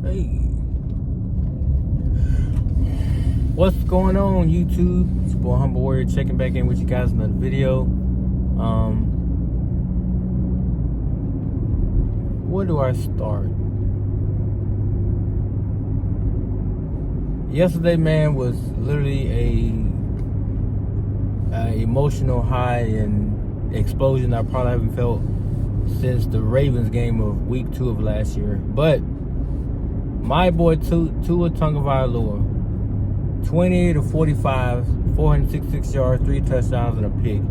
Hey, what's going on, YouTube? It's your boy Humble Warrior checking back in with you guys in another video. Where do I start? Yesterday, man, was literally a emotional high and explosion I probably haven't felt since the Ravens game of week 2 of last year. But my boy Tua Tagovailoa, 28 of 45, 466 yards, 3 touchdowns, and a pick.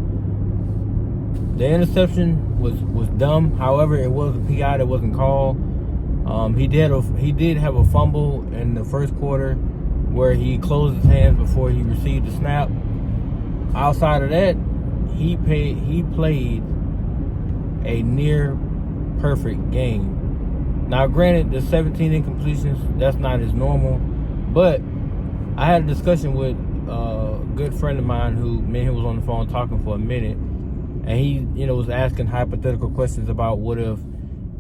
The interception was dumb. However, it was a PI that wasn't called. He did have a fumble in the first quarter where he closed his hands before he received the snap. Outside of that, he played a near perfect game. Now, granted, the 17 incompletions, that's not his normal, but I had a discussion with a good friend of mine who me and him was on the phone talking for a minute, and he, was asking hypothetical questions about what if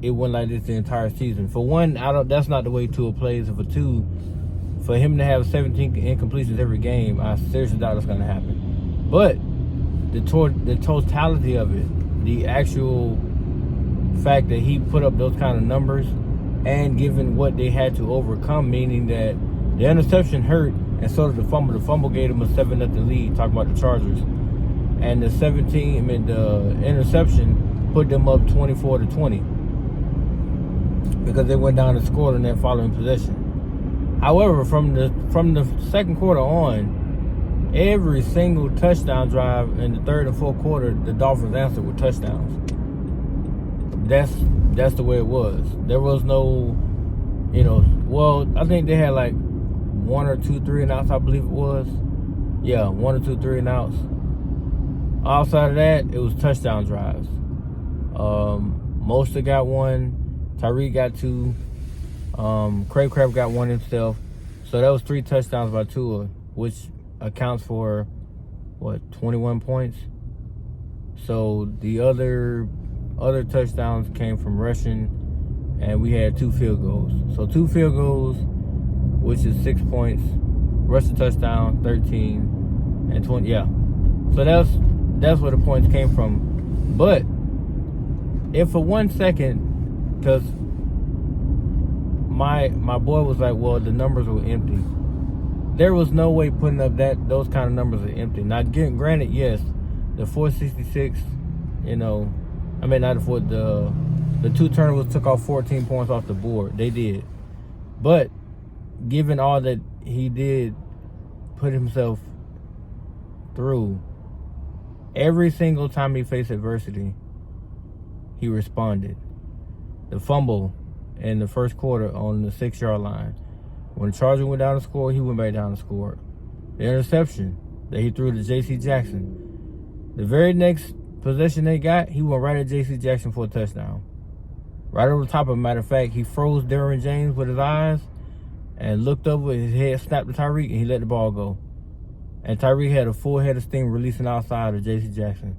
it went like this the entire season. For one, that's not the way Tua plays. And for two, for him to have 17 incompletions every game, I seriously doubt it's going to happen. But the totality of it, the actual fact that he put up those kind of numbers, and given what they had to overcome, meaning that the interception hurt, and so did the fumble. The fumble gave them a 7-0 lead. Talking about the Chargers, and the interception put them up 24-20 because they went down and scored in that following possession. However, from the second quarter on, every single touchdown drive in the third and fourth quarter, the Dolphins answered with touchdowns. That's the way it was. There was no, I think they had like 1 or 2 3 and outs, I believe it was. Yeah, 1 or 2 3 and outs. Outside of that, it was touchdown drives. Mostert got 1, Tyreek got 2, Crabbe got 1 himself. So that was 3 touchdowns by Tua, which accounts for 21 points. So the other touchdowns came from rushing, and we had 2 field goals. So 2 field goals, which is 6 points. Rushing touchdown, 13 and 20. Yeah. So that's where the points came from. But if for 1 second, because my boy was like, well, the numbers were empty. There was no way putting up those kind of numbers are empty. Now, granted, yes, the 466, the 2 turnovers took off 14 points off the board. They did. But given all that he did put himself through, every single time he faced adversity, he responded. The fumble in the first quarter on the 6-yard line, when the Chargers went down to score, he went back down to score. The interception that he threw to J.C. Jackson, the very next possession they got, he went right at J.C. Jackson for a touchdown. Right over the top of him. Matter of fact, he froze Derwin James with his eyes and looked over, his head snapped to Tyreek, and he let the ball go. And Tyreek had a full head of steam releasing outside of J.C. Jackson,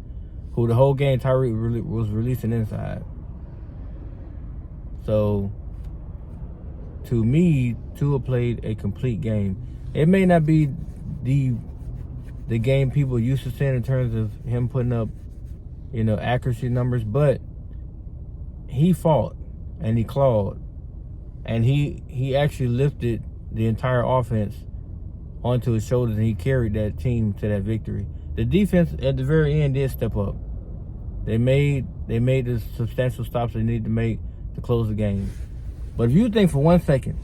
who the whole game Tyreek was releasing inside. So, to me, Tua played a complete game. It may not be the game people used to seeing in terms of him putting up, accuracy numbers, but he fought and he clawed, and he actually lifted the entire offense onto his shoulders, and he carried that team to that victory. The defense at the very end did step up. They made the substantial stops they needed to make to close the game. But if you think for 1 second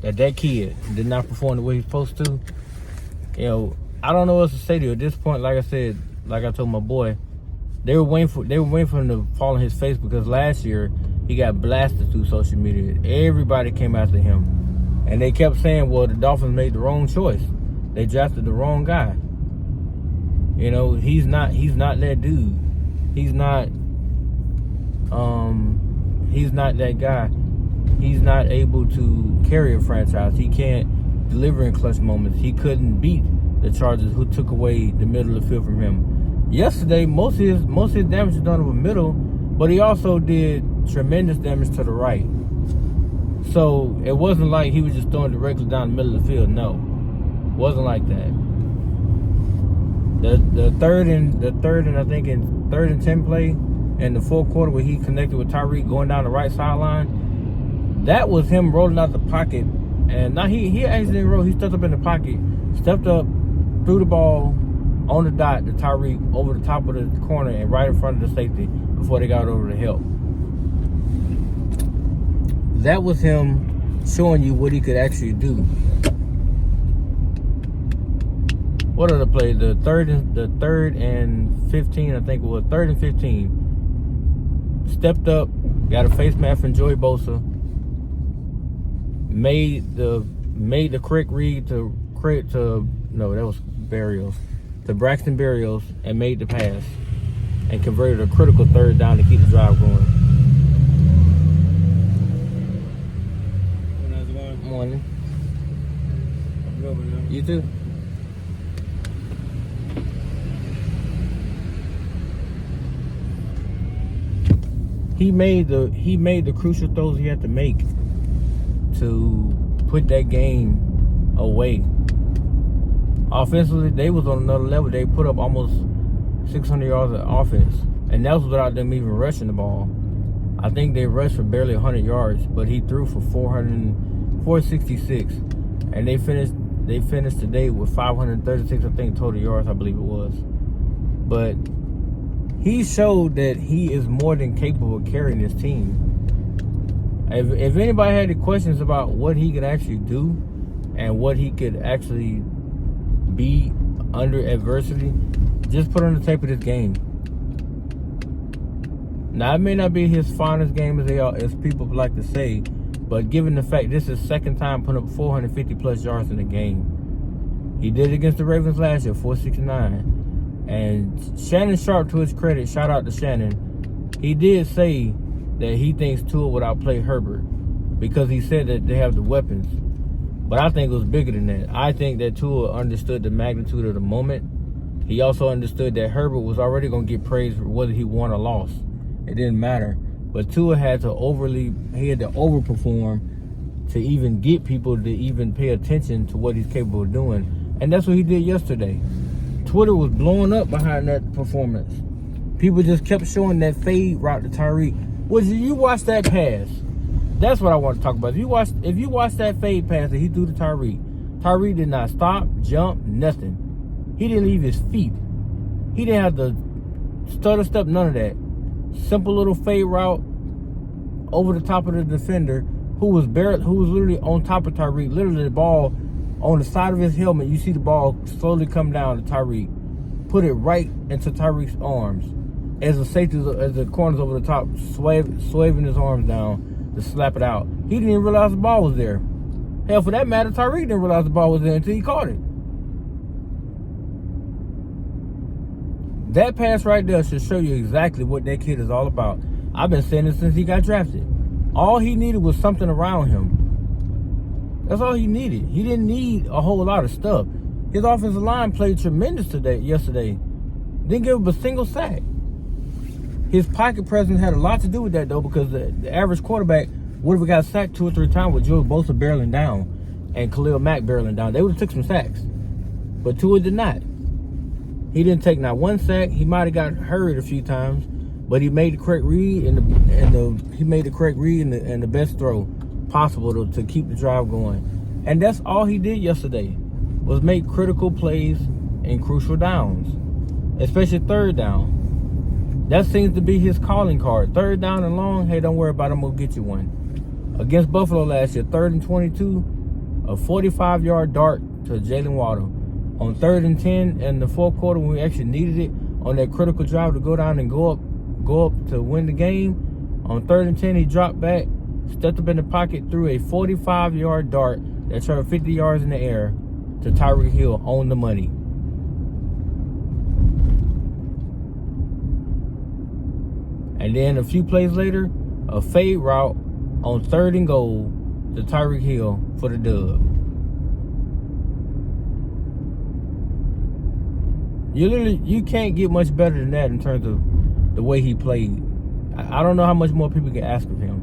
that kid did not perform the way he's supposed to, I don't know what else to say to you. At this point, like I said, like I told my boy, they were waiting for him to fall on his face, because last year he got blasted through social media. Everybody came after him, and they kept saying, well, the Dolphins made the wrong choice. They drafted the wrong guy. He's not that dude. He's not that guy. He's not able to carry a franchise. He can't deliver in clutch moments. He couldn't beat the Chargers, who took away the middle of the field from him. Yesterday, most of his damage was done over middle, but he also did tremendous damage to the right. So it wasn't like he was just throwing directly down the middle of the field. No, it wasn't like that. The third and I think in 3rd and 10 play in the fourth quarter where he connected with Tyreek going down the right sideline, that was him rolling out the pocket. And now he actually didn't roll. He stepped up in the pocket, stepped up, threw the ball on the dot to Tyreek over the top of the corner and right in front of the safety before they got over to help. That was him showing you what he could actually do. What other play? The third and 15, I think it was 3rd and 15. Stepped up, got a face mask from Joey Bosa. Made the correct read to Braxton Berrios and made the pass and converted a critical 3rd down to keep the drive going. Morning. You too. He made the crucial throws he had to make to put that game away. Offensively, they was on another level. They put up almost 600 yards of offense, and that was without them even rushing the ball. I think they rushed for barely 100 yards, but he threw for 466, and they finished today with 536, I think, total yards, I believe it was. But he showed that he is more than capable of carrying this team. If anybody had any questions about what he could actually do and what he could actually be under adversity, just put on the tape of this game. Now, it may not be his finest game as people like to say, but given the fact this is second time putting up 450 plus yards in a game. He did it against the Ravens last year, 469. And Shannon Sharp, to his credit, shout out to Shannon, he did say that he thinks Tua would outplay Herbert because he said that they have the weapons. But I think it was bigger than that. I think that Tua understood the magnitude of the moment. He also understood that Herbert was already going to get praised for whether he won or lost. It didn't matter. But Tua had to overperform to even get people to even pay attention to what he's capable of doing. And that's what he did yesterday. Twitter was blowing up behind that performance. People just kept showing that fade route to Tyreek. Did you watch that pass? That's what I want to talk about. If you watch that fade pass that he threw to Tyreek did not stop, jump, nothing. He didn't leave his feet. He didn't have to stutter step, none of that. Simple little fade route over the top of the defender who was literally on top of Tyreek. Literally the ball on the side of his helmet, you see the ball slowly come down to Tyreek. Put it right into Tyreek's arms. As the corner's over the top, swaving his arms down to slap it out. He didn't even realize the ball was there. Hell, for that matter, Tyreek didn't realize the ball was there until he caught it. That pass right there should show you exactly what that kid is all about. I've been saying it since he got drafted. All he needed was something around him. That's all he needed. He didn't need a whole lot of stuff. His offensive line played tremendous yesterday. Didn't give him a single sack. His pocket presence had a lot to do with that, though, because the average quarterback would have got sacked 2 or 3 times with Joey Bosa barreling down and Khalil Mack barreling down. They would have took some sacks. But Tua did not. He didn't take not one sack. He might have got hurt a few times, but he made the correct read and the best throw possible to keep the drive going. And that's all he did yesterday, was make critical plays in crucial downs, especially 3rd down. That seems to be his calling card. 3rd down and long, hey, don't worry about it, I'm going to get you one. Against Buffalo last year, 3rd and 22, a 45-yard dart to Jalen Waddle. On 3rd and 10 in the fourth quarter, when we actually needed it, on that critical drive to go down and go up to win the game, on 3rd and 10, he dropped back, stepped up in the pocket, threw a 45-yard dart that traveled 50 yards in the air to Tyreek Hill on the money. And then a few plays later, a fade route on 3rd and goal to Tyreek Hill for the dub. You can't get much better than that in terms of the way he played. I don't know how much more people can ask of him.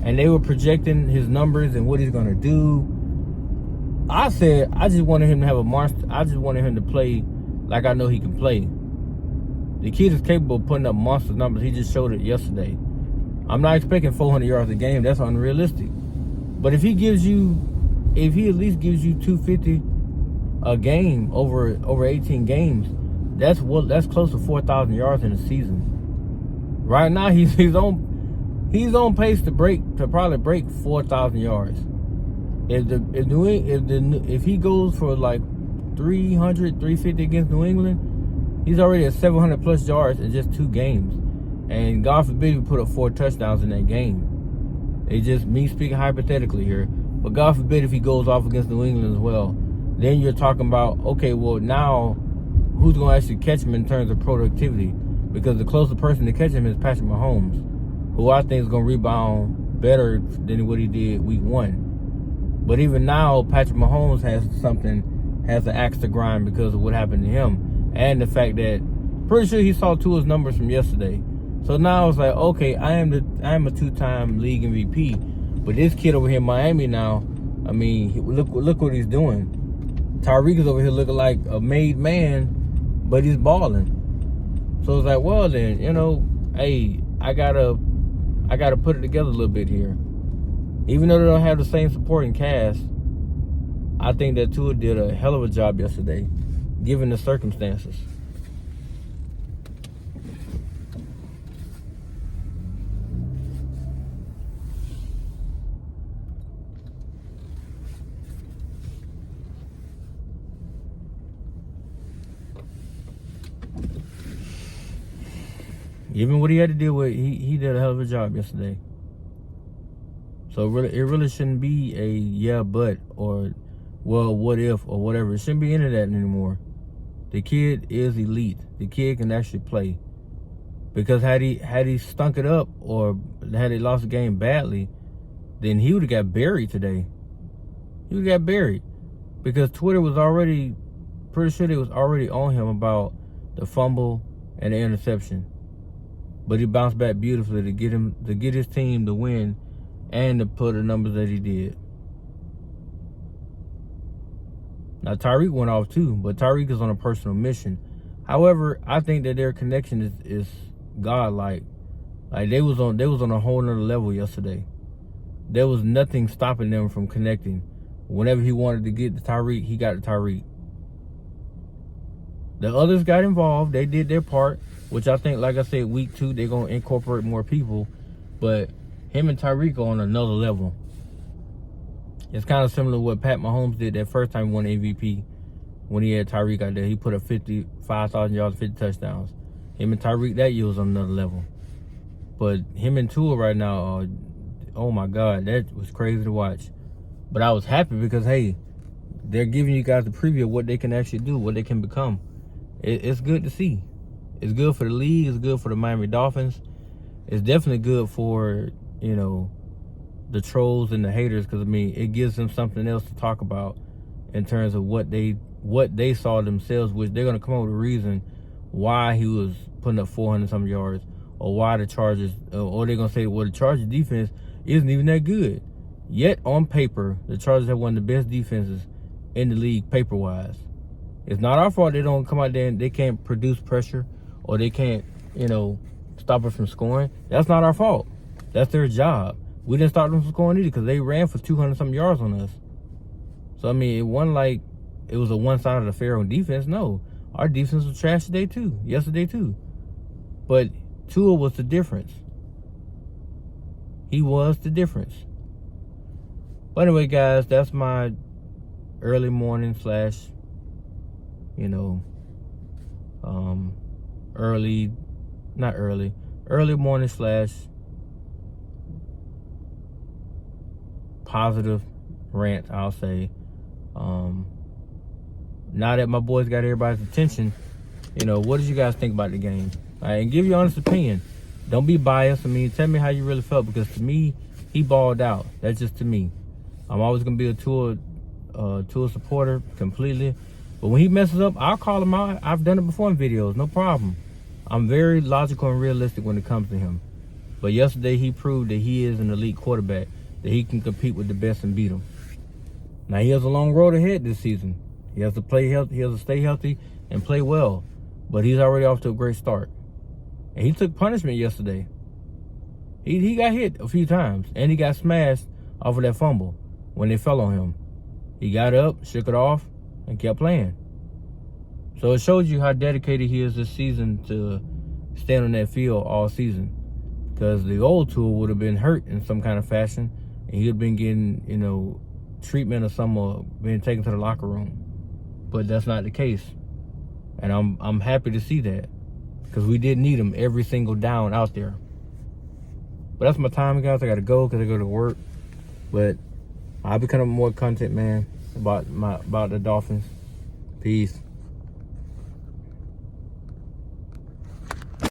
and they were projecting his numbers and what he's gonna do. I said I just wanted him to have a monster. I just wanted him to play like I know he can play. The kid is capable of putting up monster numbers. He just showed it yesterday. I'm not expecting 400 yards a game. That's unrealistic. But if he at least gives you 250 a game over 18 games, that's close to 4,000 yards in a season. Right now he's on pace to probably break 4,000 yards. If he goes for like 300, 350 against New England, he's already at 700 plus yards in just 2 games. And God forbid he put up 4 touchdowns in that game. It's just me speaking hypothetically here. But God forbid if he goes off against New England as well. Then you're talking about, okay, well now who's going to actually catch him in terms of productivity? Because the closest person to catch him is Patrick Mahomes, who I think is going to rebound better than what he did week 1. But even now, Patrick Mahomes has an axe to grind because of what happened to him. And the fact that, pretty sure he saw Tua's numbers from yesterday. So now it's like, okay, I am a 2-time league MVP. But this kid over here in Miami now, I mean, look what he's doing. Tyreek is over here looking like a made man, but he's balling. So it's like, well then, hey, I gotta put it together a little bit here. Even though they don't have the same supporting cast, I think that Tua did a hell of a job yesterday, given the circumstances. Even what he had to deal with, he did a hell of a job yesterday. So it really shouldn't be a yeah, but, or well, what if, or whatever. It shouldn't be into that anymore. The kid is elite. The kid can actually play. Because had he stunk it up, or had he lost the game badly, then he would have got buried today. He would have got buried. Because Twitter was already, pretty sure they was already on him about the fumble and the interception. But he bounced back beautifully to get his team to win and to put the numbers that he did. Now Tyreek went off too, but Tyreek is on a personal mission. However, I think that their connection is godlike. Like they was on a whole nother level yesterday. There was nothing stopping them from connecting. Whenever he wanted to get to Tyreek, he got to Tyreek. The others got involved. They did their part, which I think, like I said, week 2, they're going to incorporate more people. But him and Tyreek are on another level. It's kind of similar to what Pat Mahomes did that first time he won MVP when he had Tyreek out there. He put up 5,000 yards, 50 touchdowns. Him and Tyreek that year was on another level. But him and Tua right now, oh my God, that was crazy to watch. But I was happy because, hey, they're giving you guys a preview of what they can actually do, what they can become. It's good to see. It's good for the league. It's good for the Miami Dolphins. It's definitely good for, the trolls and the haters, because, I mean, it gives them something else to talk about in terms of what they saw themselves, which they're going to come up with a reason why he was putting up 400-some yards, or why the Chargers, or they're going to say, well, the Chargers defense isn't even that good. Yet, on paper, the Chargers have one of the best defenses in the league paper-wise. It's not our fault they don't come out there and they can't produce pressure, or they can't, stop us from scoring. That's not our fault. That's their job. We didn't stop them from scoring either because they ran for 200-some yards on us. So, I mean, it wasn't like it was a one-sided affair on defense. No. Our defense was trash yesterday too. But Tua was the difference. He was the difference. But anyway, guys, that's my early morning / early morning / positive rant, I'll say. Now that my boys got everybody's attention, what did you guys think about the game? And give your honest opinion. Don't be biased. I mean, tell me how you really felt, because to me, he balled out. That's just to me. I'm always going to be a Tua supporter completely. But when he messes up, I'll call him out. I've done it before in videos, no problem. I'm very logical and realistic when it comes to him. But yesterday he proved that he is an elite quarterback, that he can compete with the best and beat them. Now he has a long road ahead this season. He has to play healthy, he has to stay healthy and play well. But he's already off to a great start. And he took punishment yesterday. He got hit a few times, and he got smashed off of that fumble when they fell on him. He got up, shook it off, and kept playing. So it shows you how dedicated he is this season to stand on that field all season. Because the old Tua would have been hurt in some kind of fashion, and he would have been getting, treatment or something, or being taken to the locker room. But that's not the case. And I'm happy to see that, because we did need him every single down out there. But that's my time, guys. I got to go because I go to work. But I'll be coming up with more content, man, about the Dolphins. Peace.